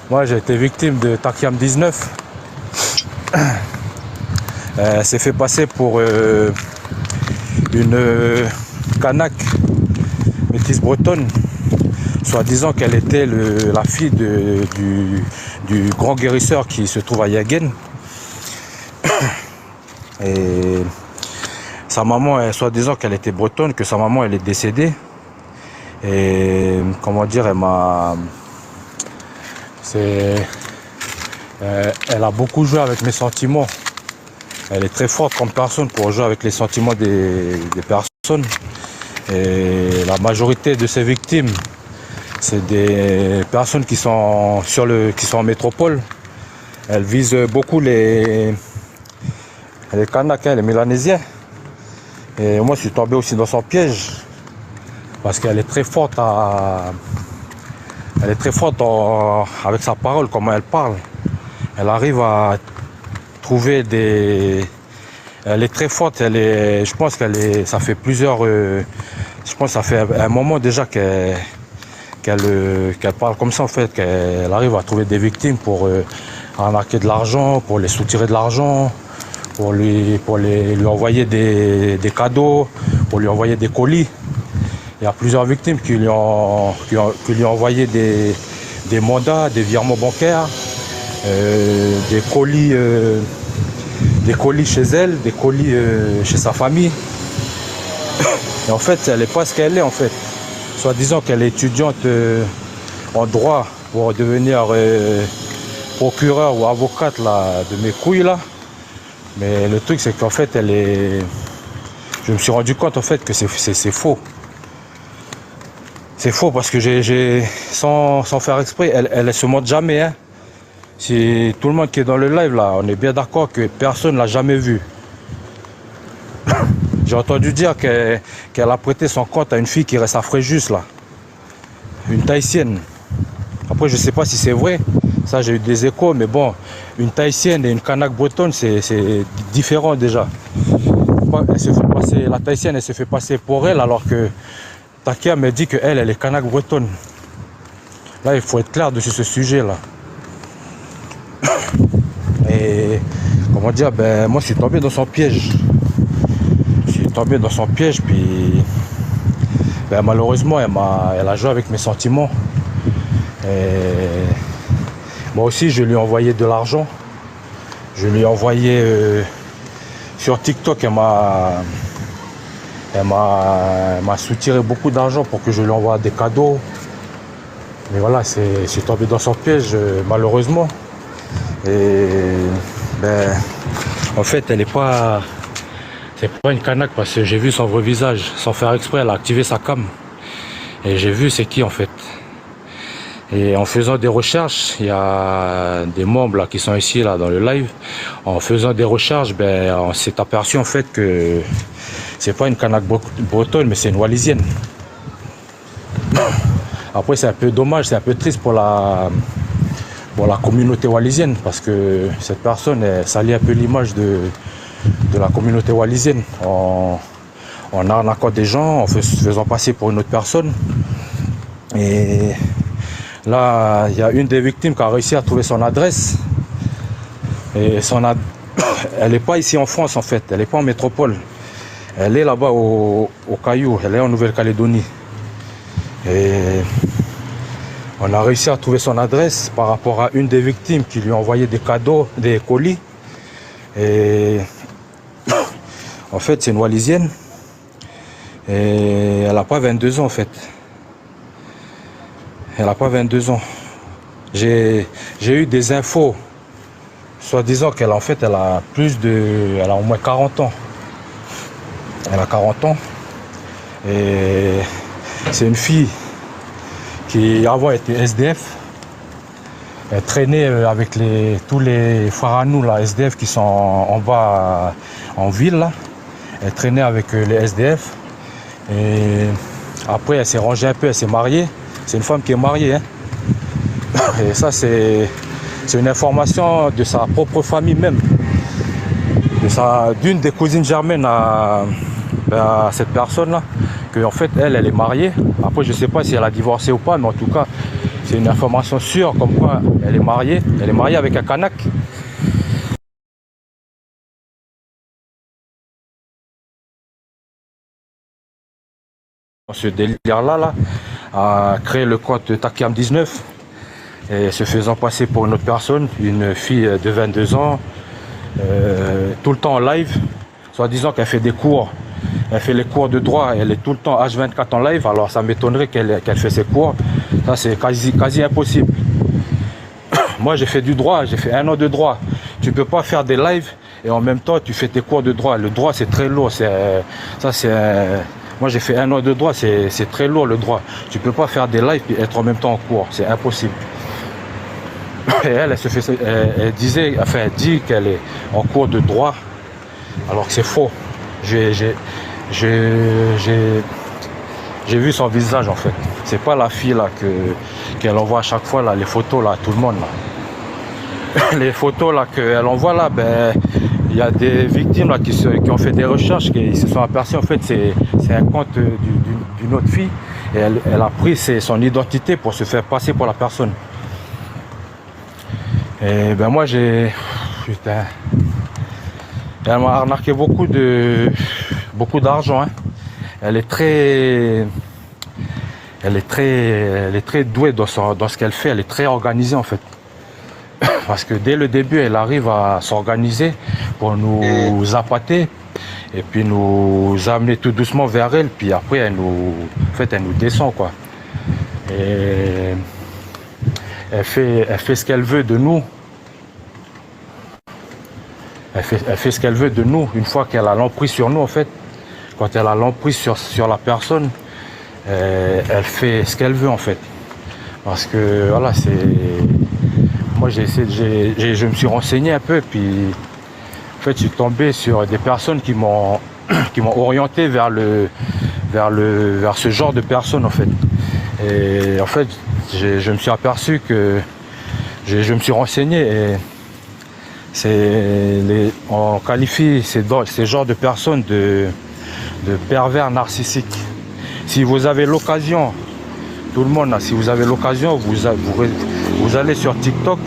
Moi, j'ai été victime de Takiam 19. Elle s'est fait passer pour une Kanak métisse bretonne, soi-disant qu'elle était la fille du grand guérisseur qui se trouve à Yagen. Et sa maman, soi-disant qu'elle était bretonne, que sa maman elle est décédée. Et comment dire, elle a beaucoup joué avec mes sentiments. Elle est très forte comme personne pour jouer avec les sentiments des personnes. Et la majorité de ces victimes, c'est des personnes qui sont en métropole. Elle vise beaucoup les Kanaks, les Mélanésiens. Et moi, je suis tombé aussi dans son piège. Parce qu'elle est très forte avec sa parole, comment elle parle. Elle arrive à trouver elle est très forte, je pense ça fait ça fait un moment déjà qu'elle parle comme ça en fait, qu'elle arrive à trouver des victimes pour arnaquer de l'argent, pour les soutirer de l'argent, pour lui envoyer des cadeaux, pour lui envoyer des colis. Il y a plusieurs victimes qui lui ont envoyé des mandats, des virements bancaires, des colis chez elle, des colis chez sa famille. Et en fait, elle n'est pas ce qu'elle est en fait. Soit disant qu'elle est étudiante en droit pour devenir procureur ou avocate là, de mes couilles là. Mais le truc c'est qu'en fait je me suis rendu compte en fait que c'est faux. C'est faux parce que sans faire exprès, elle se montre jamais. Hein. Si tout le monde qui est dans le live là, on est bien d'accord que personne ne l'a jamais vu. J'ai entendu dire qu'elle a prêté son compte à une fille qui reste à Fréjus là. Une Tahitienne. Après je sais pas si c'est vrai. Ça j'ai eu des échos, mais bon, une Tahitienne et une Kanak bretonne c'est différent déjà. La Tahitienne elle s'est fait passer pour elle alors que Takia me dit qu'elle est Kanak bretonne. Là il faut être clair dessus ce sujet là. Et comment dire, moi je suis tombé dans son piège. Puis malheureusement elle a joué avec mes sentiments. Et moi aussi je lui ai envoyé de l'argent. Je lui ai envoyé sur TikTok, elle m'a soutiré beaucoup d'argent pour que je lui envoie des cadeaux. Mais voilà, je suis tombé dans son piège malheureusement. Et en fait c'est pas une Kanak parce que j'ai vu son vrai visage. Sans faire exprès, elle a activé sa cam. Et j'ai vu c'est qui en fait. Et en faisant des recherches, il y a des membres là, qui sont ici là, dans le live. En faisant des recherches, on s'est aperçu en fait que c'est pas une Kanak bretonne, mais c'est une Wallisienne. Après c'est un peu dommage, c'est un peu triste pour la communauté wallisienne parce que cette personne salit un peu l'image de la communauté wallisienne en arnaquant des gens, en se faisant passer pour une autre personne. Et là, il y a une des victimes qui a réussi à trouver son adresse. Et elle n'est pas ici en France en fait, elle n'est pas en métropole. Elle est là-bas au Caillou, elle est en Nouvelle-Calédonie. Et on a réussi à trouver son adresse par rapport à une des victimes qui lui a envoyé des cadeaux, des colis. Et en fait, c'est une Wallisienne. Et elle n'a pas 22 ans en fait. Elle n'a pas 22 ans. J'ai eu des infos, soi-disant qu'elle en fait, elle a au moins 40 ans. Elle a 40 ans. Et c'est une fille qui avant était SDF. Elle traînait avec tous les frères à nous, là, SDF, qui sont en bas en ville. Là. Elle traînait avec les SDF. Et après, elle s'est rangée un peu, elle s'est mariée. C'est une femme qui est mariée. Hein. Et ça, c'est une information de sa propre famille même. D'une des cousines germaines à cette personne-là. Que en fait, elle est mariée. Après, je ne sais pas si elle a divorcé ou pas, mais en tout cas, C'est une information sûre, comme quoi elle est mariée avec un Kanak. Ce délire-là, a créé le compte Takiam19 et se faisant passer pour une autre personne, une fille de 22 ans, tout le temps en live, soit disant qu'elle fait des cours. Elle fait les cours de droit, elle est tout le temps H24 en live, alors ça m'étonnerait qu'elle fait ses cours. Ça, c'est quasi impossible. Moi, j'ai fait du droit, j'ai fait 1 an de droit. Tu ne peux pas faire des lives et en même temps, tu fais tes cours de droit. Le droit, c'est très lourd. Moi, j'ai fait 1 an de droit, c'est très lourd le droit. Tu ne peux pas faire des lives et être en même temps en cours, c'est impossible. Et elle dit qu'elle est en cours de droit, alors que c'est faux. J'ai vu son visage en fait. C'est pas la fille là qu'elle envoie à chaque fois là, les photos là, à tout le monde là. Les photos là qu'elle envoie là, ben il y a des victimes là qui ont fait des recherches, qui se sont aperçues en fait c'est un compte d'une autre fille et elle a pris son identité pour se faire passer pour la personne. Et ben moi putain, elle m'a arnaqué beaucoup d'argent. Hein. Elle est très douée dans ce qu'elle fait. Elle est très organisée en fait. Parce que dès le début, elle arrive à s'organiser pour nous appâter et puis nous amener tout doucement vers elle. Puis après, elle nous descend quoi. Et elle fait ce qu'elle veut de nous. Elle fait ce qu'elle veut de nous. Une fois qu'elle a l'emprise sur nous en fait, quand elle a l'emprise sur la personne, elle fait ce qu'elle veut en fait. Parce que voilà, moi je me suis renseigné un peu, puis en fait je suis tombé sur des personnes qui m'ont orienté vers ce genre de personnes en fait. Et en fait je me suis aperçu que je me suis renseigné et on qualifie ces genres de personnes de pervers narcissiques. Si vous avez l'occasion, tout le monde, si vous avez l'occasion, vous allez sur TikTok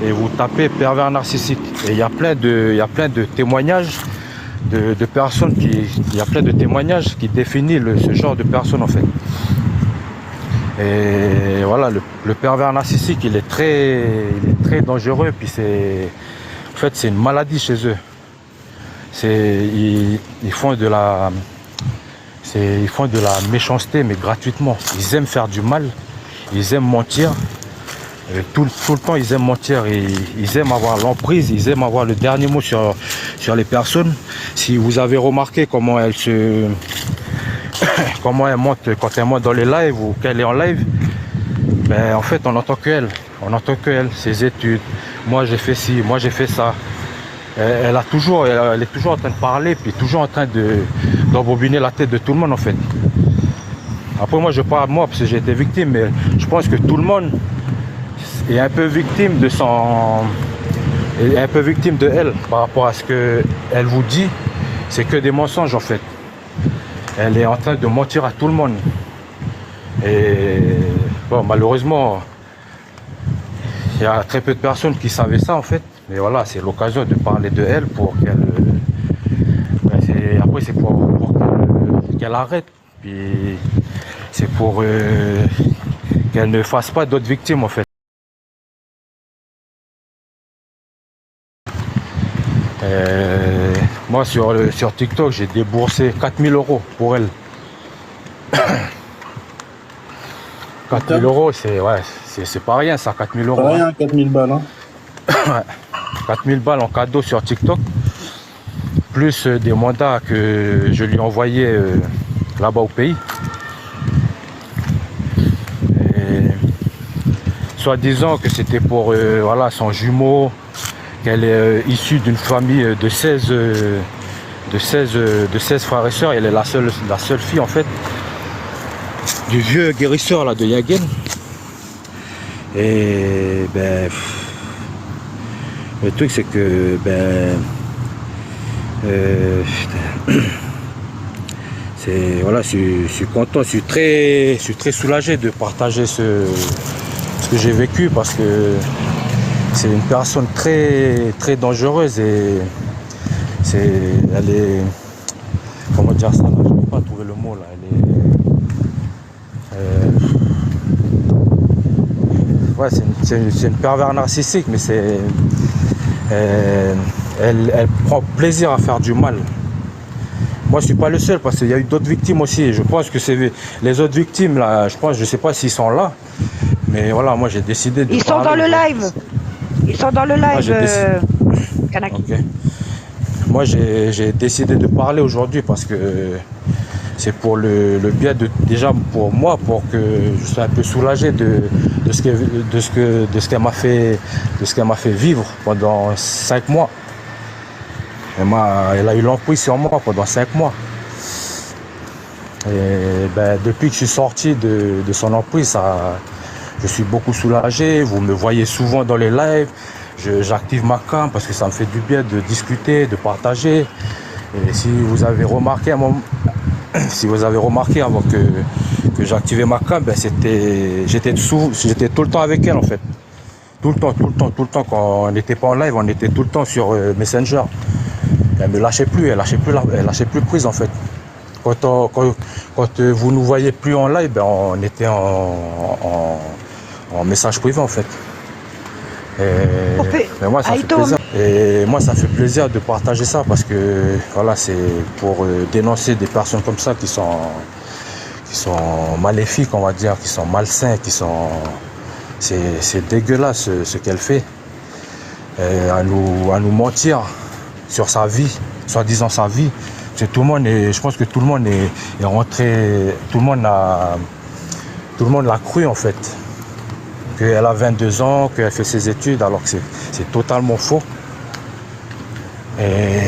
et vous tapez pervers narcissique. Et il y a plein de témoignages de personnes qui définissent ce genre de personnes en fait. Et voilà, le pervers narcissique, il est très dangereux. Puis c'est une maladie chez eux. Ils font de la méchanceté, mais gratuitement. Ils aiment faire du mal, ils aiment mentir. Tout le temps, ils aiment mentir. Ils aiment avoir l'emprise, ils aiment avoir le dernier mot sur les personnes. Si vous avez remarqué comment elle monte quand elle monte dans les lives ou qu'elle est en live, ben en fait, on n'entend que elle. On n'entend que elle, ses études. Moi, j'ai fait ci, moi, j'ai fait ça. Elle est toujours en train de parler, puis toujours en train d'embobiner la tête de tout le monde en fait. Après moi je parle moi parce que j'ai été victime, mais je pense que tout le monde est un peu victime de elle par rapport à ce qu'elle vous dit. C'est que des mensonges en fait. Elle est en train de mentir à tout le monde. Et bon, malheureusement, il y a très peu de personnes qui savaient ça en fait. Mais voilà, c'est l'occasion de parler de elle pour qu'elle... Après, c'est pour qu'elle arrête. Puis c'est pour qu'elle ne fasse pas d'autres victimes en fait. Moi, sur TikTok, j'ai déboursé 4000 € pour elle. 4000 €, c'est pas rien ça, 4000 €. Pas rien, 4000 balles. Hein. Ouais. 4000 balles en cadeau sur TikTok, plus des mandats que je lui ai envoyés là-bas au pays. Soit disant que c'était pour voilà, son jumeau, qu'elle est issue d'une famille de 16 frères et sœurs. Elle est la seule fille en fait du vieux guérisseur là de Yagen. Et ben le truc c'est que voilà, je suis content, je suis très soulagé de partager ce que j'ai vécu, parce que c'est une personne très, très dangereuse et elle est, comment dire ça là, je ne peux pas trouver le mot là, ouais, c'est une pervers narcissique, mais elle prend plaisir à faire du mal. Moi, je suis pas le seul parce qu'il y a eu d'autres victimes aussi. Je pense que c'est les autres victimes là. Je sais pas s'ils sont là, mais voilà, moi j'ai décidé de. Ils sont dans le live. Ils sont dans le live. Kanaki. Okay. Moi, j'ai décidé de parler aujourd'hui parce que c'est pour le bien déjà pour moi, pour que je sois un peu soulagé de ce qu'elle m'a fait vivre pendant 5 mois. Elle a eu l'emprise sur moi pendant 5 mois. Et ben, depuis que je suis sorti de son emprise, je suis beaucoup soulagé. Vous me voyez souvent dans les lives. J'active ma cam parce que ça me fait du bien de discuter, de partager. Et si vous avez remarqué avant que j'activais ma cam, ben j'étais tout le temps avec elle en fait. Tout le temps. Quand on n'était pas en live, on était tout le temps sur Messenger. Elle me lâchait plus, elle lâchait plus prise en fait. Quand vous nous voyez plus en live, ben on était en message privé en fait. Et moi ça fait plaisir. Et moi ça fait plaisir de partager ça parce que voilà, c'est pour dénoncer des personnes comme ça qui sont maléfiques, on va dire, qui sont malsains, c'est dégueulasse ce qu'elle fait. Et à nous mentir sur sa vie, soi-disant sa vie. Je pense que tout le monde est rentré, tout le monde l'a cru en fait. Qu'elle a 22 ans, qu'elle fait ses études, alors que c'est totalement faux. Et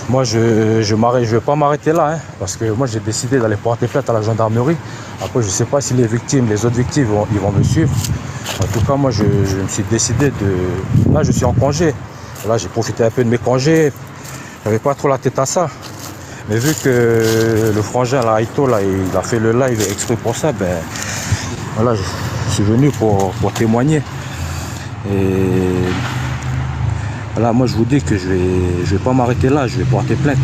moi je vais pas m'arrêter là, hein, parce que moi j'ai décidé d'aller porter plainte à la gendarmerie. Après je sais pas si les autres victimes ils vont me suivre. En tout cas moi je me suis décidé de... Là je suis en congé. Là j'ai profité un peu de mes congés. J'avais pas trop la tête à ça. Mais vu que le frangin là, Aito, là, il a fait le live exprès pour ça, ben voilà, je suis venu pour témoigner. Et voilà, moi je vous dis que je vais pas m'arrêter là, je vais porter plainte.